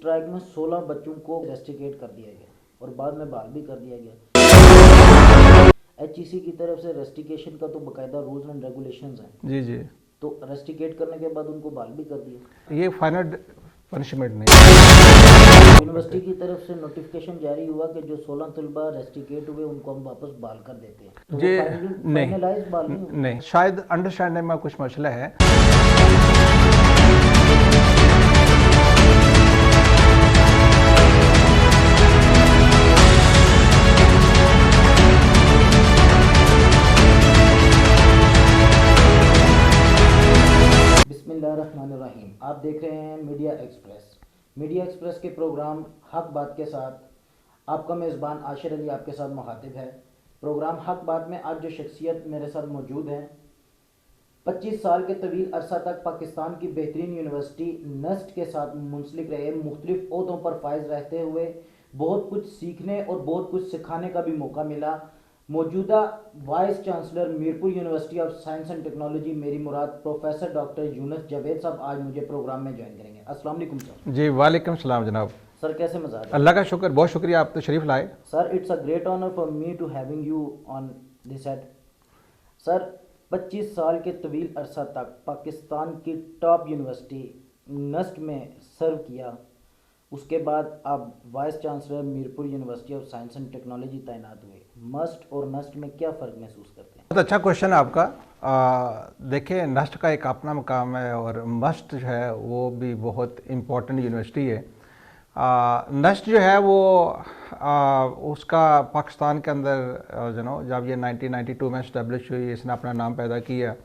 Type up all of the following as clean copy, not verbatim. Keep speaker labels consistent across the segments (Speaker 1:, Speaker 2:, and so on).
Speaker 1: Strike में 16 बच्चों को रेस्टिकेट कर दिया गया और बाद में बहाल भी कर दिया गया। HEC की तरफ से रेस्टिकेशन का तो बाकायदा रूल्स एंड रेगुलेशंस हैं।
Speaker 2: जी जी।
Speaker 1: तो रेस्टिकेट करने के बाद उनको बहाल भी कर दिया।
Speaker 2: ये फाइनल पनिशमेंट नहीं।
Speaker 1: यूनिवर्सिटी की तरफ से नोटिफिकेशन जारी हुआ कि जो 16 तलबा रेस्टिकेट हुए उनको हम वापस बहाल कर देते हैं। तो
Speaker 2: ये
Speaker 1: फाइनलाइज बहाल नहीं हुआ।
Speaker 2: नहीं, शायद अंडरस्टैंडिंग में कुछ मसला है।
Speaker 1: बिस्मिल्लाहिर्रहमानिर्रहीम। आप देख रहे हैं मीडिया एक्सप्रेस। मीडिया एक्सप्रेस के प्रोग्राम हक बात के साथ आपका मेज़बान आशिर अली आपके साथ मुखातिब है। प्रोग्राम हक बात में आज जो शख्सियत मेरे साथ मौजूद हैं, 25 साल के तवील अरसा तक पाकिस्तान की बेहतरीन यूनिवर्सिटी नस्ट के साथ मुंसलिक रहे, मुख्तलिफ ओहदों पर फाइज रहते हुए बहुत कुछ सीखने और बहुत कुछ सिखाने का भी मौका मिला। मौजूदा vice chancellor Mirpur university of science and technology मेरी मुराद प्रोफेसर डॉक्टर यूनुस जावेद साहब आज मुझे प्रोग्राम में ज्वाइन करेंगे। अस्सलाम वालेकुम सर।
Speaker 2: जी वालेकुम सलाम जनाब।
Speaker 1: सर कैसे मजाज?
Speaker 2: अल्लाह का शुक्र, बहुत शुक्रिया, आप तशरीफ़ लाए।
Speaker 1: Sir it's a great honour for me to having you on this set. Sir 25 साल के तवील अरसा तक पाकिस्तान की टॉप यूनिवर्सिटी नस्ट में सर्व किया, उसके बाद आप vice chancellor Mirpur university of science and technology तैनात हुए। मस्ट और नस्ट में क्या फ़र्क महसूस करते हैं?
Speaker 2: बहुत अच्छा क्वेश्चन है आपका। देखिए, नस्ट का एक अपना मकाम है और मस्ट जो है वो भी बहुत इम्पोर्टेंट यूनिवर्सिटी है। नस्ट जो है वो उसका पाकिस्तान के अंदर जब ये 1992 में इस्टेब्लिश हुई, इसने अपना नाम पैदा किया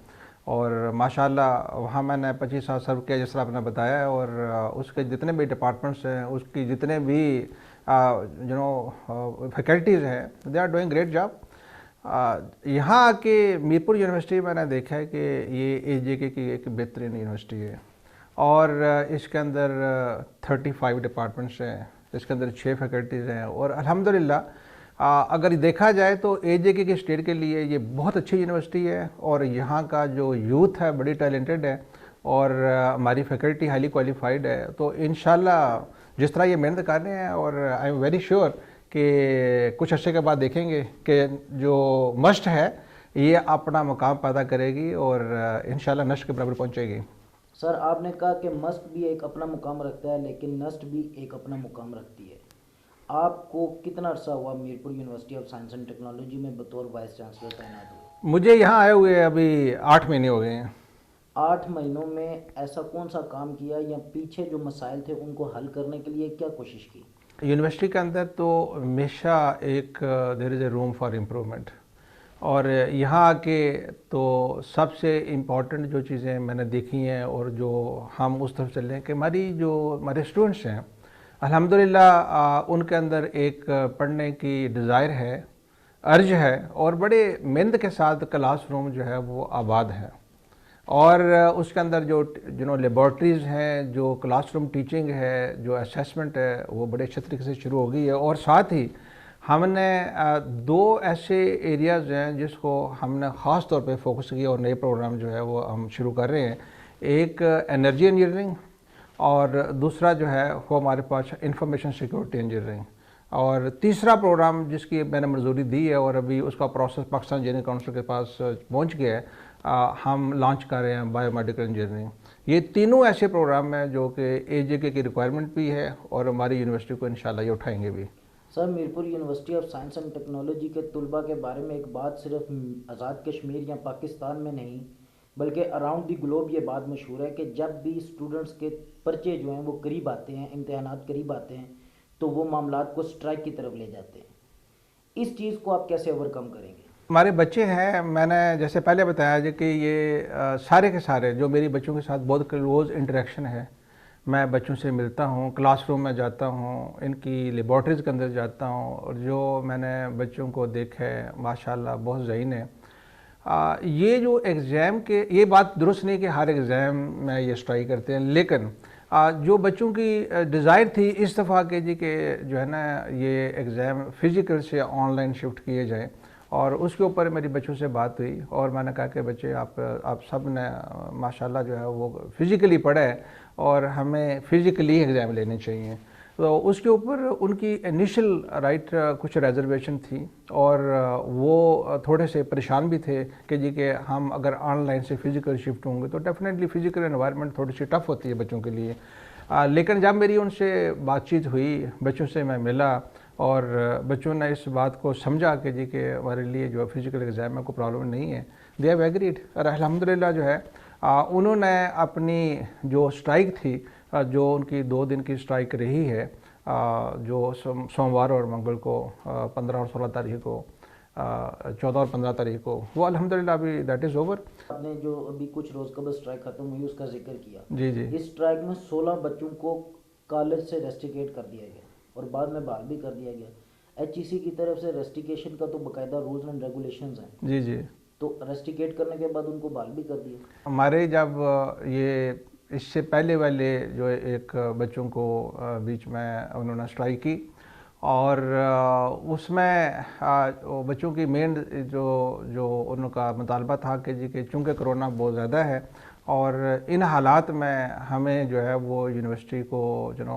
Speaker 2: और माशाल्लाह वहाँ मैंने 25 साल सर्व किया जिस तरह आपने बताया। और उसके जितने भी डिपार्टमेंट्स हैं, उसकी जितने भी फैकल्टीज़ हैं, they are doing great job. यहाँ आके मीरपुर यूनिवर्सिटी मैंने देखा है कि ये AJK की एक बेहतरीन यूनिवर्सिटी है और इसके अंदर 35 डिपार्टमेंट्स हैं, इसके अंदर 6 फैकल्टीज़ हैं और अल्हम्दुलिल्लाह अगर देखा जाए तो AJK के स्टेट के लिए ये बहुत अच्छी यूनिवर्सिटी है और यहाँ का जो यूथ है बड़ी टैलेंटेड है और हमारी फैकल्टी हाईली क्वालिफाइड है। तो इंशाल्लाह जिस तरह ये मेहनत कर रहे हैं और आई एम वेरी श्योर कि कुछ अर्से के बाद देखेंगे कि जो मस्ट है ये अपना मुकाम पैदा करेगी और इंशाल्लाह नस्ट के बराबर पहुँचेगी।
Speaker 1: सर आपने कहा कि मस्ट भी एक अपना मुकाम रखता है लेकिन नस्ट भी एक अपना मुकाम रखती है। आपको कितना अरसा हुआ Mirpur university of science and technology में बतौर वाइस चांसलर तैनात हुए?
Speaker 2: मुझे यहाँ आए हुए अभी 8 महीने हो गए हैं।
Speaker 1: 8 महीनों में ऐसा कौन सा काम किया या पीछे जो मसाइल थे उनको हल करने के लिए क्या कोशिश की?
Speaker 2: यूनिवर्सिटी के अंदर तो हमेशा एक there is a room for improvement और यहाँ आके तो सबसे इम्पॉर्टेंट जो चीज़ें मैंने देखी हैं और जो हम उस तरफ चले हैं कि हमारे स्टूडेंट्स हैं अल्हम्दुलिल्लाह उनके अंदर एक पढ़ने की डिज़ायर है, अर्ज है और बड़े मेहनत के साथ क्लासरूम जो है वो आबाद है और उसके अंदर जो लेबॉर्ट्रीज़ हैं, जो क्लासरूम टीचिंग है, जो असेसमेंट है वो बड़े अच्छे तरीके से शुरू हो गई है। और साथ ही हमने 2 ऐसे एरियाज़ हैं जिसको हमने ख़ास तौर पे फोकस किया और नए प्रोग्राम जो है वो हम शुरू कर रहे हैं। एक एनर्जी इंजीनियरिंग और दूसरा जो है वो हमारे पास इंफॉर्मेशन सिक्योरिटी इंजीनियरिंग और तीसरा प्रोग्राम जिसकी मैंने मंजूरी दी है और अभी उसका प्रोसेस पाकिस्तान इंजीनियरिंग काउंसिल के पास पहुंच गया है, हम लॉन्च कर रहे हैं बायोमेडिकल इंजीनियरिंग। ये तीनों ऐसे प्रोग्राम हैं जो कि AJK की रिक्वायरमेंट भी है और हमारी यूनिवर्सिटी को इंशाल्लाह ये उठाएंगे भी।
Speaker 1: Sir Mirpur university of science and technology के तलबा के बारे में एक बात सिर्फ आज़ाद कश्मीर या पाकिस्तान में नहीं बल्कि अराउंड दी ग्लोब ये बात मशहूर है कि जब भी स्टूडेंट्स के पर्चे जो हैं वो करीब आते हैं, इम्तहानात करीब आते हैं तो वो मामलात को स्ट्राइक की तरफ ले जाते हैं। इस चीज़ को आप कैसे ओवरकम करेंगे?
Speaker 2: हमारे बच्चे हैं, मैंने जैसे पहले बताया जी कि ये सारे के सारे जो मेरी बच्चों के साथ बहुत क्लोज़ इंटरेक्शन है, मैं बच्चों से मिलता हूँ, क्लासरूम में जाता हूँ, इनकी लेबॉर्ट्रीज़ के अंदर जाता हूँ और जो मैंने बच्चों को देखा है माशाल्लाह बहुत ज़हीन है। ये जो एग्ज़ाम के, ये बात दुरुस्त नहीं कि हर एग्ज़ाम में ये स्ट्राइक करते हैं, लेकिन जो बच्चों की डिज़ायर थी इस दफ़ा के जी के जो है ना ये एग्ज़ाम फ़िज़िकल से ऑनलाइन शिफ्ट किए जाएँ और उसके ऊपर मेरी बच्चों से बात हुई और मैंने कहा कि बच्चे आप सब ने माशाल्लाह जो है वो फिज़िकली पढ़े है और हमें फ़िज़िकली एग्ज़ाम लेने चाहिए। तो उसके ऊपर उनकी इनिशियल कुछ रिजर्वेशन थी और वो थोड़े से परेशान भी थे कि जी कि हम अगर ऑनलाइन से फ़िज़िकल शिफ्ट होंगे तो डेफिनेटली फ़िज़िकल एनवायरनमेंट थोड़ी सी टफ़ होती है बच्चों के लिए। लेकिन जब मेरी उनसे बातचीत हुई, बच्चों से मैं मिला और बच्चों ने इस बात को समझा कि जी कि हमारे लिए जो फ़िज़िकल एग्ज़ाम में कोई प्रॉब्लम नहीं है, दे हैव एग्रीड और अल्हम्दुलिल्लाह जो है उन्होंने अपनी जो स्ट्राइक थी, जो उनकी 2 दिन की स्ट्राइक रही है, जो सोमवार और मंगल को 15 और 16 तारीख को, 14 और 15 तारीख को, वो अल्हम्दुलिल्लाह अभी दैट इज़ ओवर।
Speaker 1: आपने जो अभी कुछ रोज़ कबल स्ट्राइक खत्म हुई उसका जिक्र किया,
Speaker 2: जी जी।
Speaker 1: इस स्ट्राइक में 16 बच्चों को कॉलेज से रेस्टिकेट कर दिया गया और बाद में बहाल भी कर दिया गया। HEC की तरफ से रेस्टिकेशन का तो बाकायदा रूल्स एंड रेगुलेशंस हैं।
Speaker 2: जी जी।
Speaker 1: तो रेस्टिकेट करने के बाद उनको बहाल भी कर दिया।
Speaker 2: हमारे जब ये इससे पहले वाले जो एक बच्चों को बीच में उन्होंने स्ट्राइक की और उसमें वो बच्चों की मेन जो जो उनका मुतालबा था कि जी कि चूँकि कोरोना बहुत ज़्यादा है और इन हालात में हमें जो है वो यूनिवर्सिटी को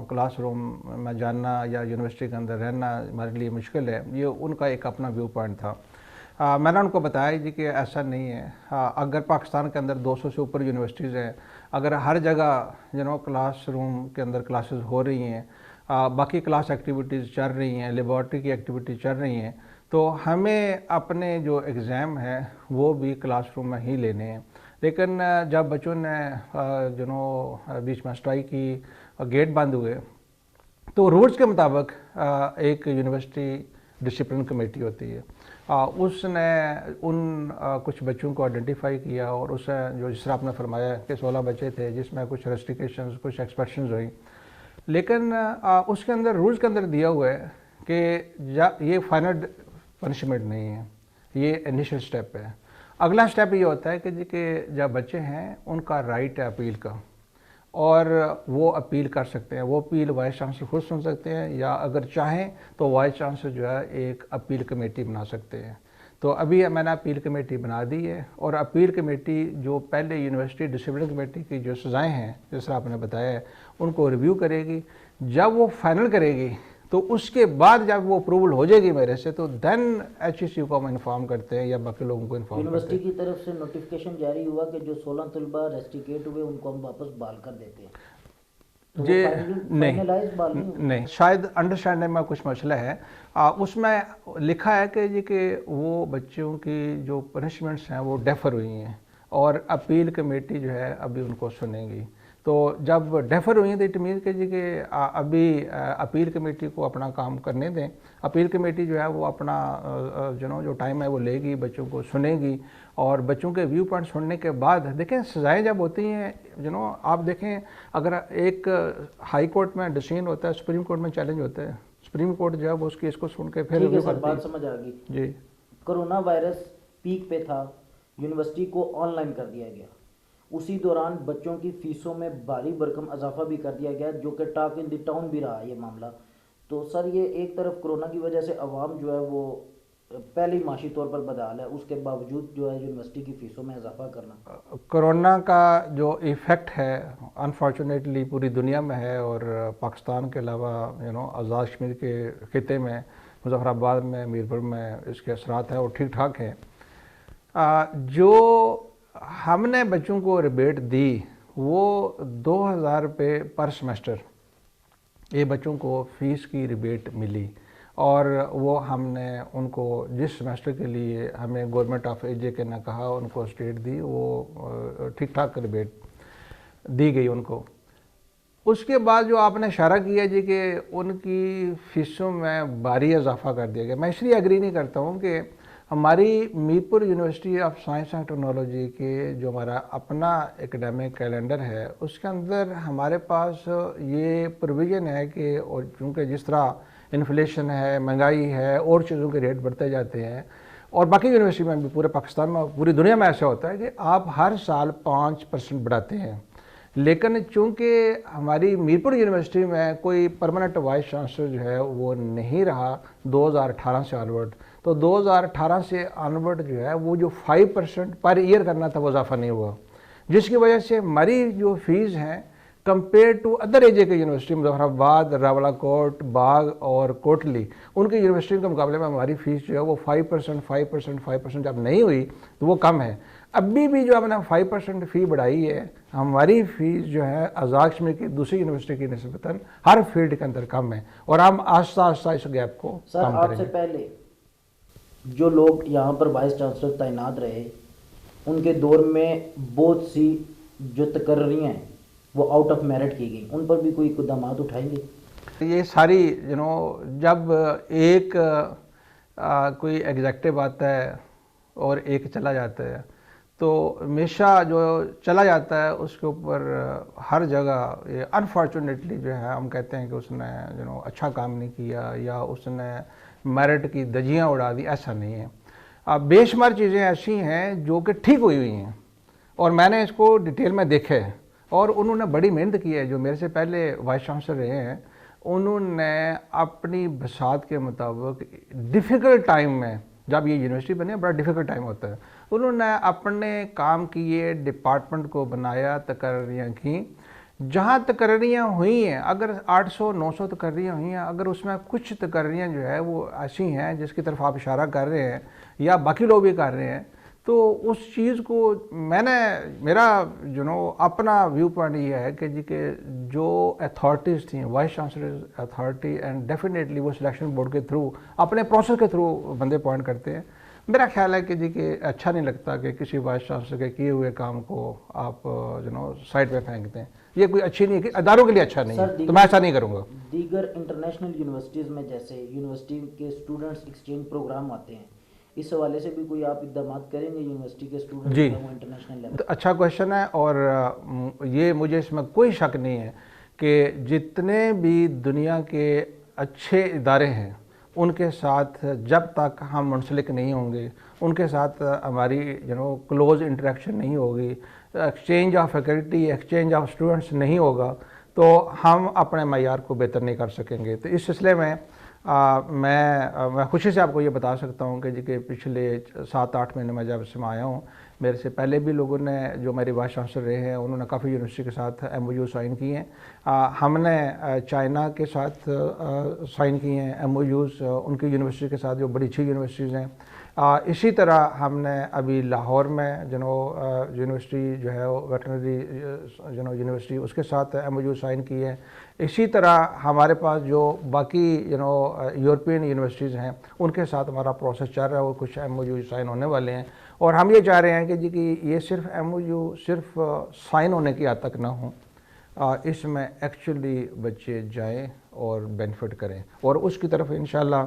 Speaker 2: क्लासरूम में जाना या यूनिवर्सिटी के अंदर रहना हमारे लिए मुश्किल है, ये उनका एक अपना व्यू पॉइंट था। मैंने उनको बताया जी कि ऐसा नहीं है। अगर पाकिस्तान के अंदर 200 से ऊपर यूनिवर्सिटीज़ हैं, अगर हर जगह क्लासरूम के अंदर क्लासेस हो रही हैं, बाकी क्लास एक्टिविटीज़ चल रही हैं, लेबॉर्ट्री की एक्टिविटीज़ चल रही हैं, तो हमें अपने जो एग्ज़ाम है वो भी क्लासरूम में ही लेने हैं। लेकिन जब बच्चों ने बीच में स्ट्राइक की, गेट बंद हुए, तो रूल्स के मुताबिक एक यूनिवर्सिटी डिसिप्लिन कमेटी होती है, उसने उन कुछ बच्चों को आइडेंटिफाई किया और उससे जो जिस तरह आपने फरमाया कि 16 बच्चे थे जिसमें कुछ रेस्ट्रिक्शंस, कुछ एक्सपेक्शंस हुई, लेकिन उसके अंदर रूल्स के अंदर दिया हुआ है कि ये फाइनल पनिशमेंट नहीं है, ये इनिशियल स्टेप है। अगला स्टेप ये होता है कि जब बच्चे हैं उनका राइट है अपील का और वो अपील कर सकते हैं। वो अपील वाइस चांसलर खुद सुन सकते हैं या अगर चाहें तो वाइस चांसलर जो है एक अपील कमेटी बना सकते हैं। तो अभी मैंने अपील कमेटी बना दी है और अपील कमेटी जो पहले यूनिवर्सिटी डिसिप्लिन कमेटी की जो सज़ाएँ हैं जिस तरह आपने बताया है उनको रिव्यू करेगी। जब वो फाइनल करेगी तो उसके बाद जब वो अप्रूवल हो जाएगी मेरे से तो देन HEC को हम इन्फॉर्म करते हैं या बाकी लोगों को इन्फॉर्म करते हैं।
Speaker 1: यूनिवर्सिटी की तरफ से नोटिफिकेशन जारी हुआ कि जो 16 तलबा रेस्टिकेट हुए उनको हम वापस बहाल कर देते हैं। तो
Speaker 2: जी नहीं, शायद अंडरस्टैंडिंग में कुछ मसला है। उसमें लिखा है कि जी कि वो बच्चों की जो पनिशमेंट्स हैं वो डेफर हुई हैं और अपील कमेटी जो है अभी उनको सुनेगी। तो जब डेफर हुई तो इट मीन के जी कि अभी अपील कमेटी को अपना काम करने दें। अपील कमेटी जो है वो अपना जो टाइम है वो लेगी, बच्चों को सुनेगी और बच्चों के व्यू पॉइंट सुनने के बाद देखें सज़ाएँ जब होती हैं आप देखें अगर एक हाई कोर्ट में डिसीजन होता है, सुप्रीम कोर्ट में चैलेंज होता है, सुप्रीम कोर्ट जो है वो इसको सुन के फिर रिव्यू करती है।
Speaker 1: बात समझ आ गई
Speaker 2: जी।
Speaker 1: कोरोना वायरस पीक पे था, यूनिवर्सिटी को ऑनलाइन कर दिया गया, उसी दौरान बच्चों की फीसों में भारी भरकम इजाफा भी कर दिया गया जो कि टॉक इन द टाउन भी रहा ये मामला। तो सर ये एक तरफ कोरोना की वजह से अवाम जो है वो पहले ही माशी तौर पर बदहाल है, उसके बावजूद जो है यूनिवर्सिटी की फ़ीसों में इजाफा करना।
Speaker 2: कोरोना का जो इफ़ेक्ट है अनफॉर्चुनेटली पूरी दुनिया में है और पाकिस्तान के अलावा आज़ाद कश्मीर के खिते में मुजफ्फराबाद में, मीरपुर में इसके असरात हैं और ठीक ठाक हैं। जो हमने बच्चों को रिबेट दी वो 2000 रुपये पर सेमेस्टर ये बच्चों को फ़ीस की रिबेट मिली और वो हमने उनको जिस सेमेस्टर के लिए हमें गवर्नमेंट ऑफ एजे ने कहा उनको स्टेट दी, वो ठीक ठाक रिबेट दी गई उनको। उसके बाद जो आपने इशारा किया जी कि उनकी फ़ीसों में भारी इजाफा कर दिया गया, मैं इसलिए एग्री नहीं करता हूँ कि हमारी Mirpur university of science and technology के जो हमारा अपना एकेडमिक कैलेंडर है उसके अंदर हमारे पास ये प्रोविज़न है कि और चूँकि जिस तरह इन्फ्लेशन है, महंगाई है और चीज़ों के रेट बढ़ते जाते हैं और बाकी यूनिवर्सिटी में भी पूरे पाकिस्तान में पूरी दुनिया में ऐसा होता है कि आप हर साल 5% बढ़ाते हैं। लेकिन चूंकि हमारी मीरपुर यूनिवर्सिटी में कोई परमानेंट वाइस चांसलर जो है वो नहीं रहा 2018 से ऑनवर्ड, तो 2018 से ऑनवर्ड जो है वो जो 5% पर ईयर करना था वो इजाफा नहीं हुआ, जिसकी वजह से हमारी जो फीस हैं कंपेयर टू अदर एजे के यूनिवर्सिटी मुजफ्फराबाद, रावलाकोट, बाग और कोटली, उनकी यूनिवर्सिटी के मुकाबले में हमारी फ़ीस जो है वो 5% जब नहीं हुई तो वो कम है। अभी भी जो हमने 5% फ़ी बढ़ाई है, हमारी फ़ीस जो है आज़ाद कश्मीर की दूसरी यूनिवर्सिटी की निस्बतन हर फील्ड के अंदर कम है, और हम आस्ता आस्ता इस गैप को
Speaker 1: सर
Speaker 2: कम
Speaker 1: आपसे
Speaker 2: करेंगे।
Speaker 1: पहले जो लोग यहाँ पर वाइस चांसलर तैनात रहे, उनके दौर में बहुत सी जो तकर्रियाँ हैं वो आउट ऑफ मेरिट की गई, उन पर भी कोई इक़दाम उठाएंगे?
Speaker 2: ये सारी जब एक कोई एग्जेक्टिव आता है और एक चला जाता है, तो हमेशा जो चला जाता है उसके ऊपर हर जगह ये अनफॉर्चुनेटली जो है हम कहते हैं कि उसने अच्छा काम नहीं किया या उसने मेरिट की धज्जियाँ उड़ा दी, ऐसा नहीं है। बेशुमार चीज़ें ऐसी हैं जो कि ठीक हुई हैं और मैंने इसको डिटेल में देखा है, और उन्होंने बड़ी मेहनत की है। जो मेरे से पहले वाइस चांसलर रहे हैं उन्होंने अपनी बसात के मुताबिक डिफ़िकल्ट टाइम में, जब ये यूनिवर्सिटी बनी बड़ा डिफ़िकल्ट टाइम होता है, उन्होंने अपने काम किए, डिपार्टमेंट को बनाया, तकर्रियाँ की। जहाँ तकर्रियाँ हुई हैं, अगर 800-900 तकर्रियाँ हुई हैं, अगर उसमें कुछ तकर्रियाँ जो है वो ऐसी हैं जिसकी तरफ आप इशारा कर रहे हैं या बाकी लोग भी कर रहे हैं, तो उस चीज़ को मेरा अपना व्यू पॉइंट ये है कि जी के जो अथॉरिटीज़ थी, vice chancellor authority, and definitely वो सिलेक्शन बोर्ड के थ्रू अपने प्रोसेस के थ्रू बंदे अपॉइंट करते हैं। मेरा ख्याल है कि जी के अच्छा नहीं लगता कि किसी वाइस चांसलर के किए हुए काम को आप साइड पे फेंक दें। ये कोई अच्छी नहीं है, कि अदारों के लिए अच्छा नहीं है, तो मैं ऐसा नहीं करूँगा।
Speaker 1: दीगर इंटरनेशनल यूनिवर्सिटीज़ में जैसे यूनिवर्सिटी के स्टूडेंट्स एक्सचेंज प्रोग्राम आते हैं, इस हवाले से भी कोई आप इक़दाम करेंगे यूनिवर्सिटी के स्टूडेंट
Speaker 2: जी,
Speaker 1: वो इंटरनेशनल लेवल?
Speaker 2: तो अच्छा क्वेश्चन है, और ये मुझे इसमें कोई शक नहीं है कि जितने भी दुनिया के अच्छे इदारे हैं उनके साथ जब तक हम मुंसलिक नहीं होंगे, उनके साथ हमारी क्लोज इंटरेक्शन नहीं होगी, exchange of faculty, exchange of students नहीं होगा, तो हम अपने मयार को बेहतर नहीं कर सकेंगे। तो इस सिलसिले में मैं खुशी से आपको ये बता सकता हूँ कि जी के पिछले 7-8 महीने में जब से मैं आया हूँ, मेरे से पहले भी लोगों ने जो मेरे वाइस चांसलर रहे हैं उन्होंने काफ़ी यूनिवर्सिटी के साथ MOU साइन किए हैं। हमने चाइना के साथ साइन किए हैं MOUs, उनकी यूनिवर्सिटी के साथ जो बड़ी अच्छी यूनिवर्सिटीज़ हैं। इसी तरह हमने अभी लाहौर में यूनिवर्सिटी जो है वेटनरी यूनिवर्सिटी, उसके साथ MOU साइन किए हैं। इसी तरह हमारे पास जो बाकी यूरोपियन यूनिवर्सिटीज़ हैं उनके साथ हमारा प्रोसेस चल रहा है और कुछ MOU साइन होने वाले हैं, और हम ये चाह रहे हैं कि जी कि ये सिर्फ MOU सिर्फ साइन होने की हद तक ना हो, इसमें एक्चुअली बच्चे जाएं और बेनिफिट करें, और उसकी तरफ इंशाल्लाह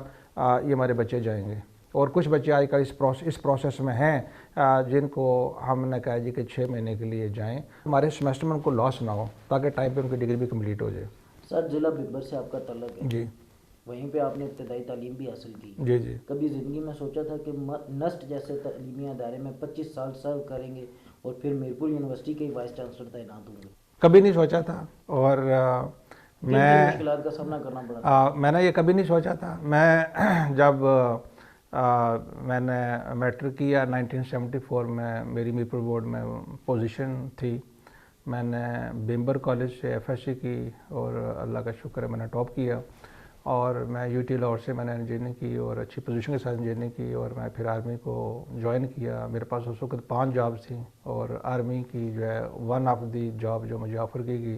Speaker 2: ये हमारे बच्चे जाएंगे। और कुछ बच्चे आजकल इस प्रोसेस में हैं जिनको हमने कहा जी कि 6 महीने के लिए जाएं, हमारे सेमेस्टर में उनको लॉस ना हो, ताकि टाइम पे उनकी डिग्री भी कंप्लीट हो जाए।
Speaker 1: सर जिला बिब्बर से आपका तल्लुक है
Speaker 2: जी,
Speaker 1: वहीं पे आपने इब्तदाई तालीम भी हासिल की।
Speaker 2: जी जी।
Speaker 1: कभी ज़िंदगी में सोचा था कि नस्ट जैसे तालीमी अदारे में 25 साल सर्व करेंगे और फिर मीरपुर यूनिवर्सिटी के वाइस चांसलर तैनात होंगे?
Speaker 2: कभी नहीं सोचा था, और मैं
Speaker 1: मुश्किलात का सामना करना पड़ा?
Speaker 2: मैंने ये कभी नहीं सोचा था। मैं जब मैंने मैट्रिक किया 1974 में, मेरी मीरपुर बोर्ड में पोजीशन थी, मैंने बिम्बर कॉलेज से FSC की और अल्लाह का शुक्र है मैंने टॉप किया, और मैं UT लाहौर से मैंने इंजीनियरिंग की और अच्छी पोजीशन के साथ इंजीनियरिंग की, और मैं फिर आर्मी को ज्वाइन किया। मेरे पास उस वक्त 5 जॉब्स थी, और आर्मी की जो है वन ऑफ दी जॉब जो मुझे ऑफ़र की गई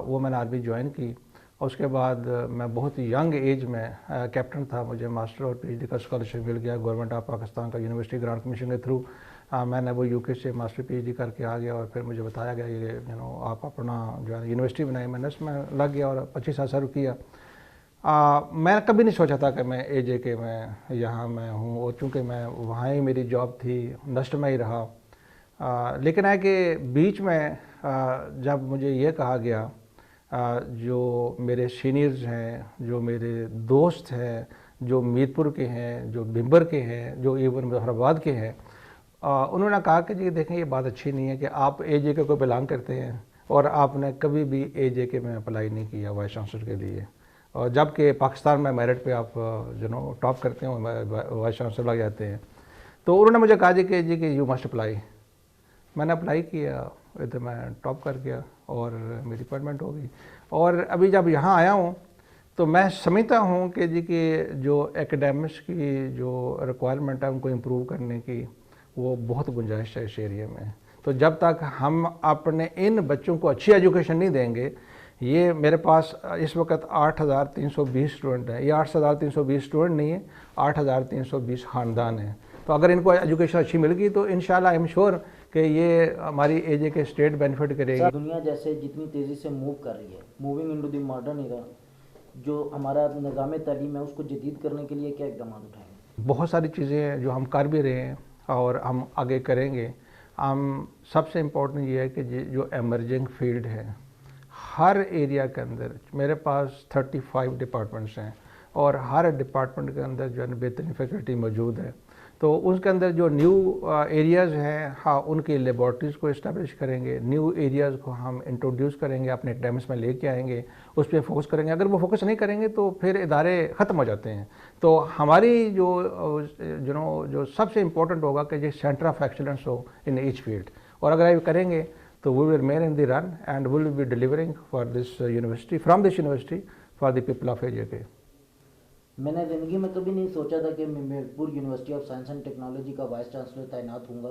Speaker 2: वो मैंने आर्मी ज्वाइन की। उसके बाद मैं बहुत ही यंग एज में कैप्टन था, मुझे मास्टर और PhD का स्कॉलरशिप मिल गया गवर्नमेंट ऑफ पाकिस्तान का यूनिवर्सिटी ग्रांट कमीशन के थ्रू। मैंने वो UK से मास्टर PhD करके आ गया, और फिर मुझे बताया गया ये आप अपना जो है यूनिवर्सिटी बनाई, मैंने इसमें लग गया और 25 साल सर्व किया। मैं कभी नहीं सोचा था कि मैं AJ के मैं यहाँ मैं हूँ, और चूँकि मैं वहाँ ही मेरी जॉब थी, नस्ट में ही रहा। लेकिन है कि बीच में जब मुझे ये कहा गया, जो मेरे सीनियर्स हैं, जो मेरे दोस्त हैं, जो मीरपुर के हैं, जो बिम्बर के हैं, जो इवन मुजफ्फराबाद के हैं, उन्होंने कहा कि जी देखें ये बात अच्छी नहीं है कि आप AJ के को बिलोंग करते हैं और आपने कभी भी AJK में अप्लाई नहीं किया वाइस चांसलर के लिए, और जबकि पाकिस्तान में मेरिट पे आप टॉप करते हैं, वाइस चांसलर लग जाते हैं। तो उन्होंने मुझे कहा जी कि यू मस्ट अप्लाई। मैंने अप्लाई किया, इधर मैं टॉप कर गया और मेरी अपॉइंटमेंट हो गई। और अभी जब यहाँ आया हूँ तो मैं समझता हूँ कि जी कि जो एकेडमिक्स की जो रिक्वायरमेंट है उनको इम्प्रूव करने की, वो बहुत गुंजाइश है इस एरिया में। तो जब तक हम अपने इन बच्चों को अच्छी एजुकेशन नहीं देंगे, ये मेरे पास इस वक्त 8,320 स्टूडेंट हैं। ये 8,320 स्टूडेंट नहीं है, 8,320 ख़ानदान हैं। तो अगर इनको एजुकेशन अच्छी मिल गई तो इंशाल्लाह आई एम श्योर कि ये हमारी AJK स्टेट बेनिफिट करेगी।
Speaker 1: दुनिया जैसे जितनी तेज़ी से मूव कर रही है, moving into the modern era, जो हमारा निज़ाम तालीम है उसको जदीद करने के लिए क्या इक़दाम उठाएंगे?
Speaker 2: बहुत सारी चीज़ें हैं जो हम कर भी रहे हैं और हम आगे करेंगे। हम सबसे इम्पोर्टेंट ये है कि जो एमर्जिंग फील्ड है, हर एरिया के अंदर मेरे पास 35 डिपार्टमेंट्स हैं और हर डिपार्टमेंट के अंदर जो है बेहतरीन फैकल्टी मौजूद है। तो उसके अंदर जो न्यू एरियाज़ हैं, हाँ, उनकी लेबॉर्ट्रीज़ को इस्टेब्लिश करेंगे, न्यू एरियाज़ को हम इंट्रोड्यूस करेंगे, अपने एकेडमिक्स में लेके आएंगे, उस पर फोकस करेंगे। अगर वो फोकस नहीं करेंगे तो फिर इदारे ख़त्म हो जाते हैं। तो हमारी जो सबसे इम्पोर्टेंट होगा कि जो सेंटर ऑफ एक्सीलेंस हो इन ईच फील्ड, और अगर ये करेंगे तो we will remain in the run and will be delivering for this university, from this university, for the people of AJK।
Speaker 1: मैंने ज़िंदगी में कभी नहीं सोचा था कि मैं Mirpur university of science and technology का वाइस चांसलर तैनात हूँगा।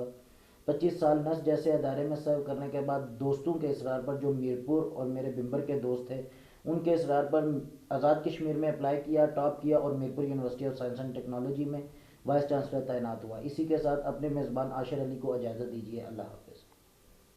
Speaker 1: 25 साल नस जैसे अदारे में सर्व करने के बाद दोस्तों के इसरार पर, जो मीरपुर और मेरे बिम्बर के दोस्त थे, उनके इसरार पर आज़ाद कश्मीर में अप्लाई किया, टॉप किया और Mirpur university of science and technology में वाइस चांसलर तैनात हुआ। इसी के साथ अपने मेज़बान आशिर अली को इजाज़त दीजिए। अल्लाह हाफ़िज़।